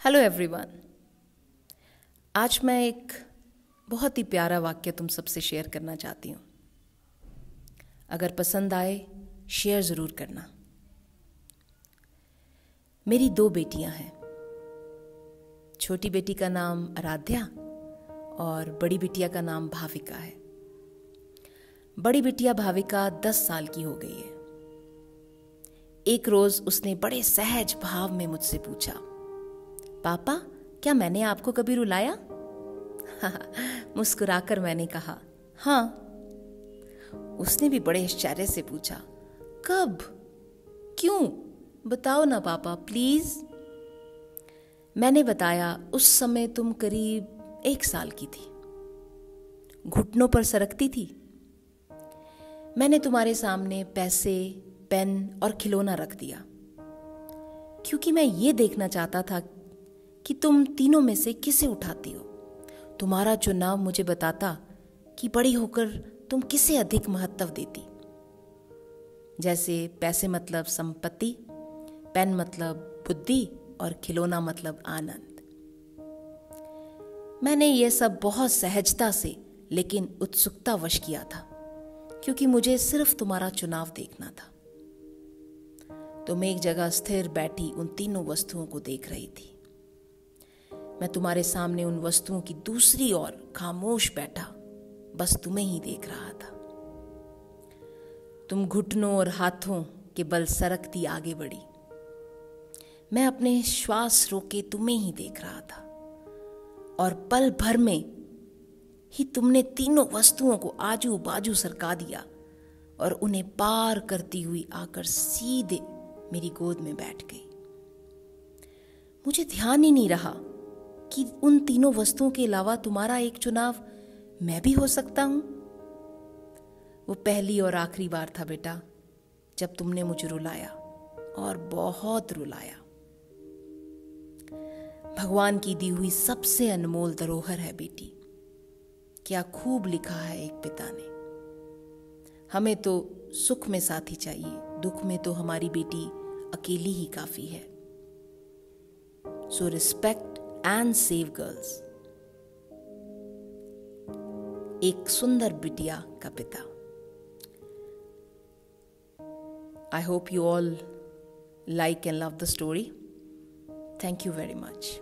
Hello everyone. आज मैं एक बहुत ही प्यारा वाक्य तुम सबसे शेयर करना चाहती हूँ। अगर पसंद आए शेयर ज़रूर करना। मेरी 2 बेटियां हैं। छोटी बेटी का नाम आराध्या और बड़ी बिटिया का नाम भाविका है। बड़ी बिटिया भाविका 10 साल की हो गई है। एक रोज़ उसने बड़े सहज भाव में मुझसे पूछा, पापा क्या मैंने आपको कभी रुलाया? मुस्कुराकर मैंने कहा, हाँ। उसने भी बड़े आश्चर्य से पूछा, कब? क्यों? बताओ ना पापा प्लीज। मैंने बताया, उस समय तुम करीब 1 साल की थी, घुटनों पर सरकती थी। मैंने तुम्हारे सामने पैसे, पेन और खिलौना रख दिया, क्योंकि मैं ये देखना चाहता था कि तुम तीनों में से किसे उठाती हो। तुम्हारा चुनाव मुझे बताता कि बड़ी होकर तुम किसे अधिक महत्व देती। जैसे पैसे मतलब संपत्ति, पेन मतलब बुद्धि और खिलौना मतलब आनंद। मैंने यह सब बहुत सहजता से लेकिन उत्सुकतावश किया था, क्योंकि मुझे सिर्फ तुम्हारा चुनाव देखना था। तुम एक जगह स्थिर बैठी उन तीनों वस्तुओं को देख रही थी। मैं तुम्हारे सामने उन वस्तुओं की दूसरी ओर खामोश बैठा बस तुम्हें ही देख रहा था। तुम घुटनों और हाथों के बल सरकती आगे बढ़ी। मैं अपने श्वास रोके तुम्हें ही देख रहा था, और पल भर में ही तुमने तीनों वस्तुओं को आजू बाजू सरका दिया और उन्हें पार करती हुई आकर सीधे मेरी गोद में बैठ गई। मुझे ध्यान ही नहीं रहा कि उन तीनों वस्तुओं के अलावा तुम्हारा एक चुनाव मैं भी हो सकता हूं। वो पहली और आखिरी बार था बेटा, जब तुमने मुझे रुलाया, और बहुत रुलाया। भगवान की दी हुई सबसे अनमोल धरोहर है बेटी। क्या खूब लिखा है एक पिता ने। हमें तो सुख में साथी चाहिए, दुख में तो हमारी बेटी अकेली ही काफी है। So respect and save girls। एक सुंदर बिटिया का पिता। I hope you all like and love the story. Thank you very much.